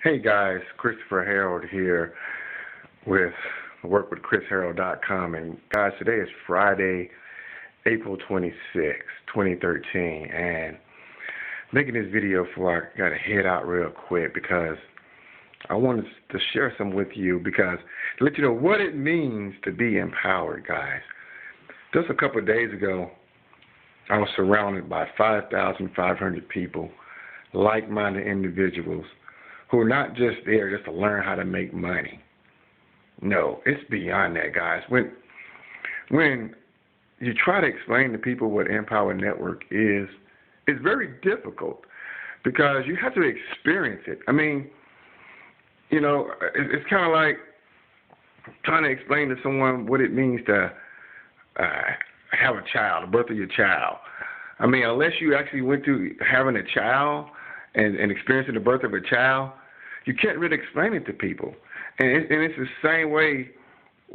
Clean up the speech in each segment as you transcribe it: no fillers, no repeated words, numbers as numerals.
Hey guys, Christopher Harold here with workwithchrisharold.com. And guys, today is Friday, April 26, 2013. And making this video before I got to head out real quick because I wanted to share some with you because to let you know what it means to be empowered, guys. Just a couple of days ago, I was surrounded by 5,500 people, like-minded individuals, who are not just there just to learn how to make money. No, it's beyond that, guys. When you try to explain to people what Empower Network is, it's very difficult because you have to experience it. I mean, you know, it's kind of like trying to explain to someone what it means to have a child, the birth of your child. I mean, unless you actually went through having a child and experiencing the birth of a child, you can't really explain it to people. And it's the same way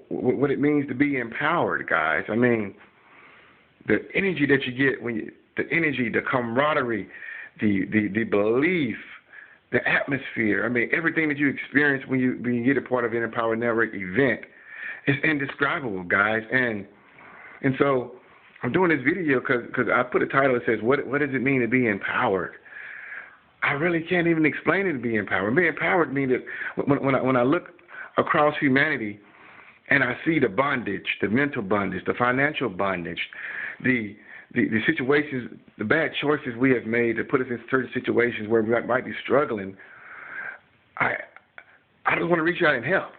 what it means to be empowered, guys. I mean, the energy that you get the energy, the camaraderie, the belief, the atmosphere. I mean, everything that you experience when you get a part of an Empower Network event is indescribable, guys. And so I'm doing this video because I put a title that says, what does it mean to be empowered? I really can't even explain it to be empowered. Being empowered means that when I look across humanity and I see the bondage, the mental bondage, the financial bondage, the situations, the bad choices we have made to put us in certain situations where we might be struggling, I just want to reach out and help.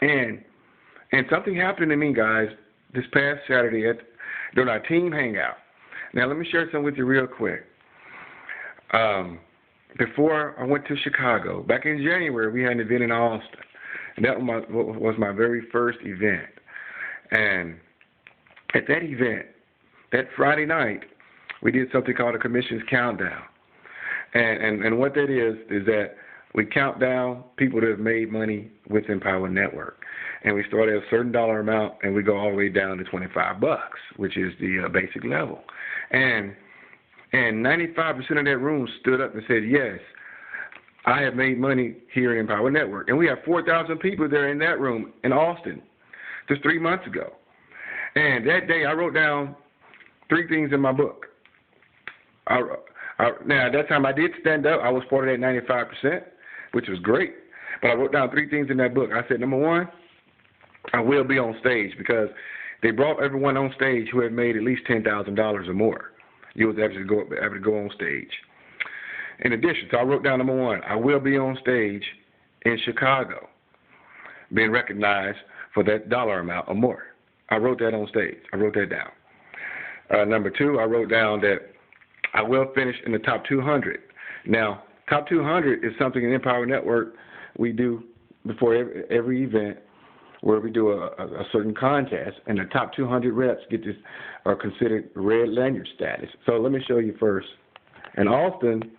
And something happened to me, guys, this past Saturday during our team hangout. Now, let me share something with you real quick. Before I went to Chicago, back in January, we had an event in Austin. And that was my very first event. And at that event, that Friday night, we did something called a commissions countdown. And what that is that we count down people that have made money with Empower Network. And we start at a certain dollar amount, and we go all the way down to $25, which is the basic level. And 95% of that room stood up and said, yes, I have made money here in Empower Network. And we have 4,000 people there in that room in Austin just 3 months ago. And that day I wrote down 3 things in my book. Now, at that time I did stand up. I was part of that 95%, which was great. But I wrote down 3 things in that book. I said, number 1, I will be on stage because they brought everyone on stage who had made at least $10,000 or more. You was able to go on stage. In addition, so I wrote down number 1, I will be on stage in Chicago, being recognized for that dollar amount or more. I wrote that on stage. I wrote that down. Number 2, I wrote down that I will finish in the top 200. Now, top 200 is something in Empower Network we do before every event, where we do a certain contest, and the top 200 reps are considered red lanyard status. So let me show you first. And Austin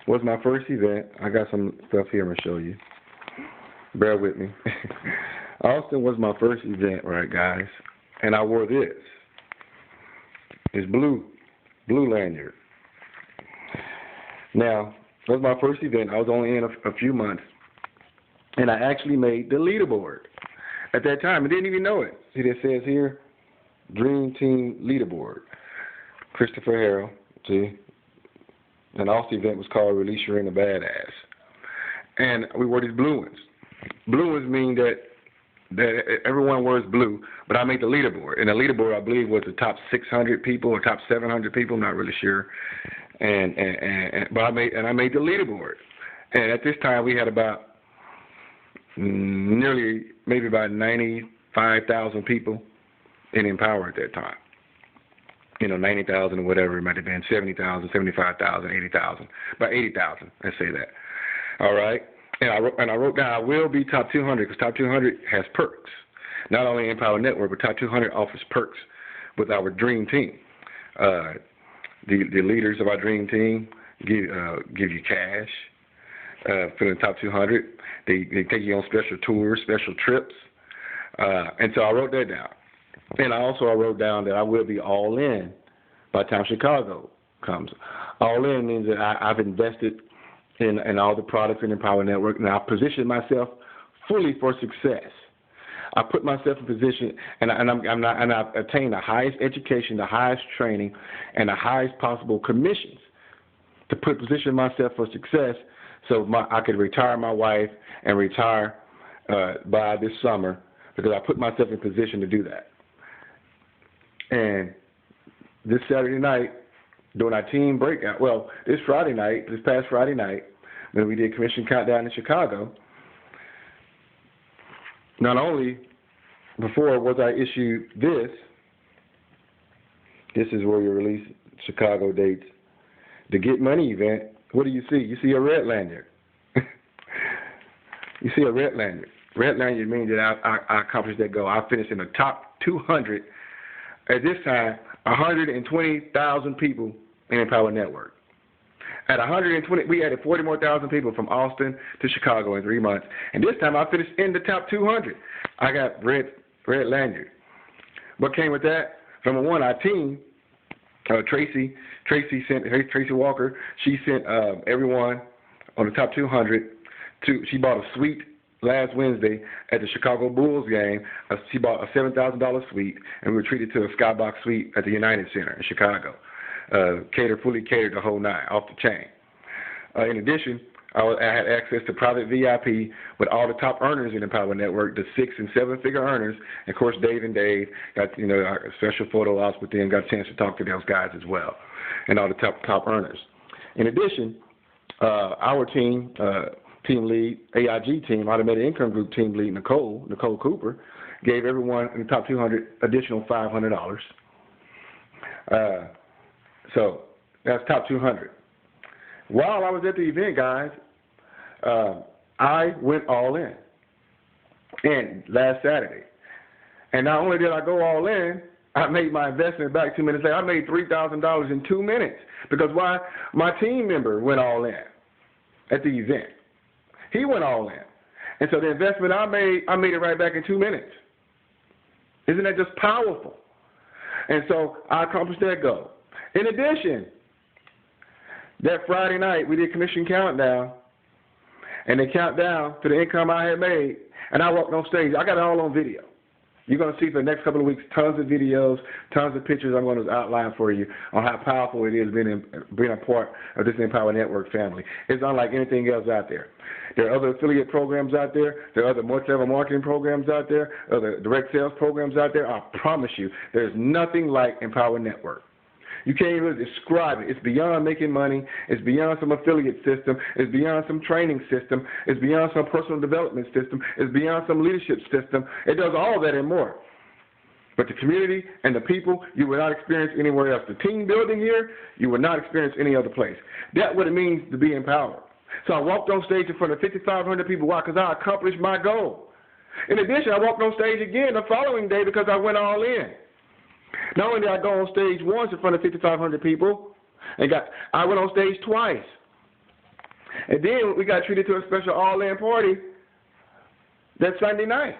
was my first event. I got some stuff here I'm going to show you. Bear with me. Austin was my first event, right, guys? And I wore this. It's blue lanyard. Now, that was my first event. I was only in a few months. And I actually made the leaderboard. At that time, I didn't even know it. See, it says here, Dream Team Leaderboard. Christopher Harold, see? And also the event was called Release Your Inner Badass. And we wore these blue ones. Blue ones mean that everyone wears blue, but I made the leaderboard. And the leaderboard, I believe, was the top 600 people or top 700 people, I'm not really sure. But I made the leaderboard. And at this time, we had about maybe about 95,000 people in Empower at that time. You know, 90,000 or whatever it might have been, 70,000, 75,000, 80,000, about 80,000. Let's say that. All right. And I wrote down I will be top 200 because top 200 has perks. Not only Empower Network, but top 200 offers perks with our dream team. The leaders of our dream team give you cash. For the top 200, they take you on special tours, special trips, and so I wrote that down. And I wrote down that I will be all in by the time Chicago comes. All in means that I've invested in all the products in the Empower Network, and I position myself fully for success. I put myself in position, and I've attained the highest education, the highest training, and the highest possible commissions to position myself for success, so I could retire my wife and retire by this summer, because I put myself in position to do that. And this Saturday night, during our team breakout, well, this past Friday night, when we did Commission Countdown in Chicago, not only before was I issued this is where you release Chicago dates, the Get Money event. What do you see? You see a red lanyard. You see a red lanyard. Red lanyard means that I accomplished that goal. I finished in the top 200. At this time, 120,000 people in Empower Network. At 120, we added 40 more thousand people from Austin to Chicago in 3 months. And this time I finished in the top 200. I got red lanyard. What came with that? Number one, our team, Tracy Walker, she sent everyone on the top 200 she bought a suite last Wednesday at the Chicago Bulls game. She bought a $7,000 suite, and we were treated to a skybox suite at the United Center in Chicago. Fully catered the whole nine, off the chain. In addition, I had access to private VIP with all the top earners in the Empower Network, the 6- and 7-figure earners. And of course, Dave got a special photo ops with them, got a chance to talk to those guys as well, and all the top earners. In addition, our team lead, AIG team, Automated Income Group team lead, Nicole Cooper, gave everyone in the top 200 additional $500. So that's top 200. While I was at the event, guys, I went all in. And last Saturday. And not only did I go all in, I made my investment back 2 minutes later. I made $3,000 in 2 minutes. Because why? My team member went all in at the event. He went all in. And so the investment I made it right back in 2 minutes. Isn't that just powerful? And so I accomplished that goal. In addition, that Friday night, we did Commission Countdown, and they count down to the income I had made, and I walked on stage. I got it all on video. You're going to see for the next couple of weeks tons of videos, tons of pictures I'm going to outline for you on how powerful it is being a part of this Empower Network family. It's unlike anything else out there. There are other affiliate programs out there. There are other multi-level marketing programs out there, other direct sales programs out there. I promise you, there's nothing like Empower Network. You can't even describe it. It's beyond making money. It's beyond some affiliate system. It's beyond some training system. It's beyond some personal development system. It's beyond some leadership system. It does all that and more. But the community and the people, you will not experience anywhere else. The team building here, you will not experience any other place. That's what it means to be empowered. So I walked on stage in front of 5,500 people. Why? Because I accomplished my goal. In addition, I walked on stage again the following day because I went all in. Not only did I go on stage once in front of 5,500 people, I went on stage twice. And then we got treated to a special all-in party that Sunday night.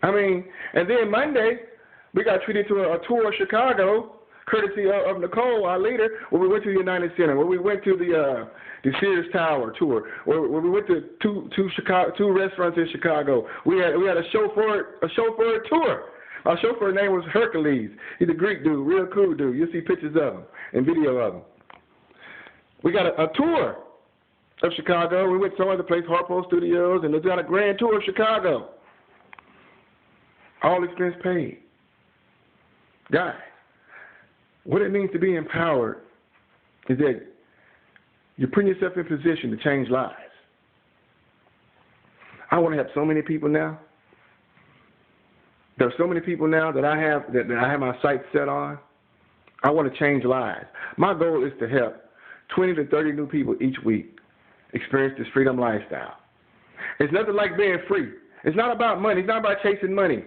And then Monday, we got treated to a tour of Chicago, courtesy of Nicole, our leader, where we went to the United Center, where we went to the Sears Tower tour, where we went to two restaurants in Chicago. We had a chauffeur tour. Our chauffeur's name was Hercules. He's a Greek dude, real cool dude. You'll see pictures of him and video of him. We got a tour of Chicago. We went some other place, Harpo Studios, and we got a grand tour of Chicago. All expense paid. Guys, what it means to be empowered is that you're putting yourself in position to change lives. I want to help so many people now. There are so many people now that I have my sights set on. I want to change lives. My goal is to help 20 to 30 new people each week experience this freedom lifestyle. It's nothing like being free. It's not about money. It's not about chasing money.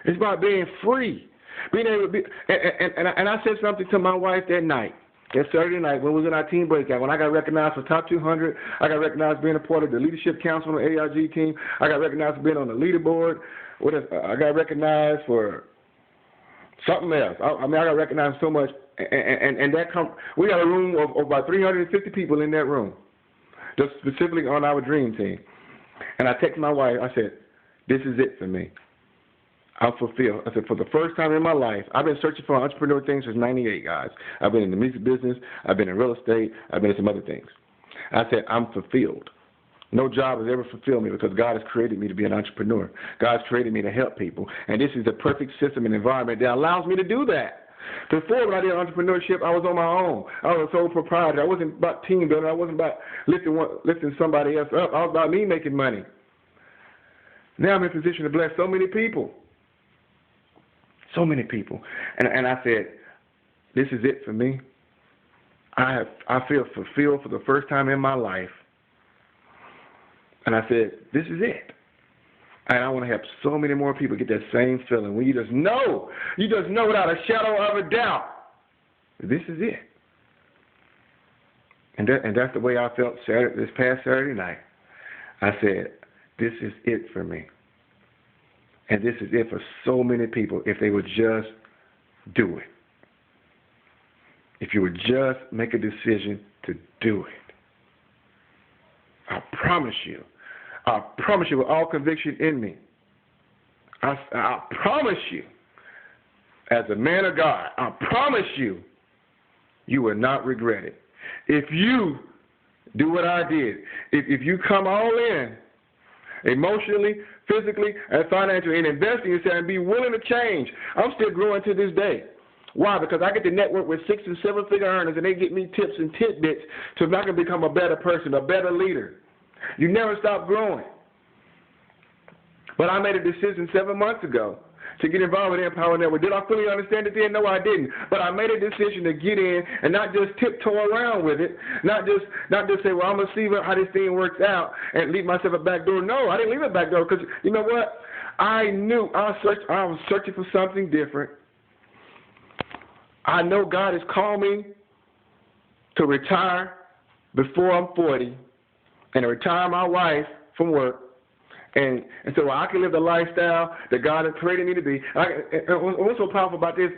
It's about being free. Being able to be, and I said something to my wife that night, that Saturday night when we was in our team breakout, when I got recognized for top 200, I got recognized being a part of the leadership council on the AIG team, I got recognized for being on the leaderboard. I got recognized for something else. I got recognized so much and we got a room of about 350 people in that room, just specifically on our dream team. And I texted my wife. I said, "This is it for me. I'm fulfilled." I said, for the first time in my life, I've been searching for entrepreneur things since '98, guys. I've been in the music business. I've been in real estate. I've been in some other things. I said, I'm fulfilled. No job has ever fulfilled me because God has created me to be an entrepreneur. God's created me to help people. And this is the perfect system and environment that allows me to do that. Before, when I did entrepreneurship, I was on my own. I was a sole proprietor. I wasn't about team building. I wasn't about lifting somebody else up. I was about me making money. Now I'm in a position to bless so many people. So many people. And I said, this is it for me. I feel fulfilled for the first time in my life. And I said, this is it. And I want to help so many more people get that same feeling when you just know without a shadow of a doubt, this is it. And that's the way I felt this past Saturday night. I said, this is it for me. And this is it for so many people if they would just do it. If you would just make a decision to do it. I promise you with all conviction in me, I promise you, as a man of God, I promise you, you will not regret it. If you do what I did, if you come all in, emotionally, physically, and financially, and invest in yourself and be willing to change. I'm still growing to this day. Why? Because I get to network with 6- and 7-figure earners, and they get me tips and tidbits so I can become a better person, a better leader. You never stop growing. But I made a decision 7 months ago to get involved with the Empower Network. Did I fully understand it then? No, I didn't. But I made a decision to get in and not just tiptoe around with it, not just say, well, I'm going to see how this thing works out and leave myself a back door. No, I didn't leave a back door because, you know what? I knew I was searching for something different. I know God has called me to retire before I'm 40 and to retire my wife from work. And so I can live the lifestyle that God has created me to be. And what's so powerful about this,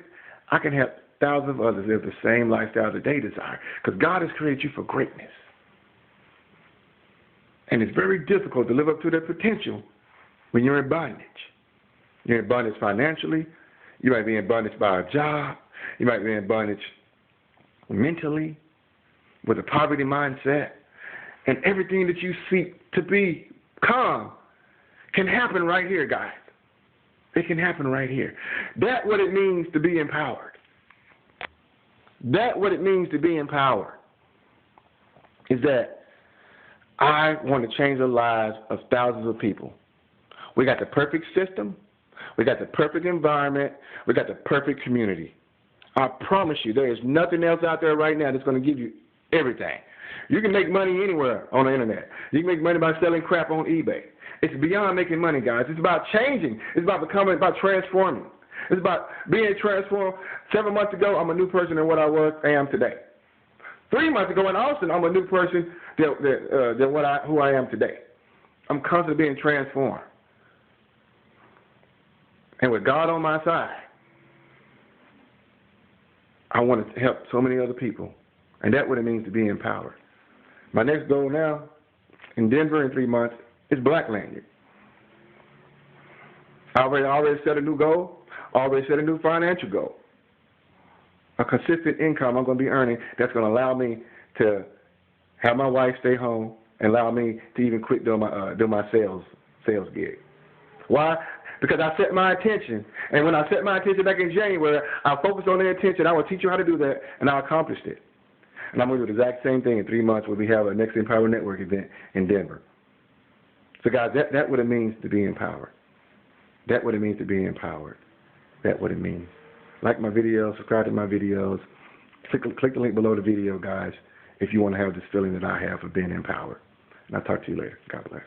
I can help thousands of others live the same lifestyle that they desire because God has created you for greatness. And it's very difficult to live up to that potential when you're in bondage. You're in bondage financially. You might be in bondage by a job. You might be in bondage mentally with a poverty mindset. And everything that you seek to be calm can happen right here, guys. It can happen right here. That's what it means to be empowered. That's what it means to be empowered. Is that I want to change the lives of thousands of people. We got the perfect system. We got the perfect environment. We got the perfect community. I promise you, there is nothing else out there right now that's going to give you everything. You can make money anywhere on the internet. You can make money by selling crap on eBay. It's beyond making money, guys. It's about changing. It's about becoming, about transforming. It's about being transformed. 7 months ago, I'm a new person than what I am today. 3 months ago in Austin, I'm a new person than who I am today. I'm constantly being transformed. And with God on my side, I want to help so many other people. And that's what it means to be empowered. My next goal now, in Denver in 3 months, is Black Lanyard. I already set a new goal. I already set a new financial goal. A consistent income I'm going to be earning that's going to allow me to have my wife stay home and allow me to even quit doing my sales gig. Why? Because I set my intention. And when I set my intention back in January, I focused on the intention. I will teach you how to do that, and I accomplished it. And I'm going to do the exact same thing in 3 months when we have our next Empower Network event in Denver. So, guys, that's what it means to be empowered. That's what it means to be empowered. That's what it means. Like my videos, subscribe to my videos. Click the link below the video, guys, if you want to have this feeling that I have of being empowered. And I'll talk to you later. God bless.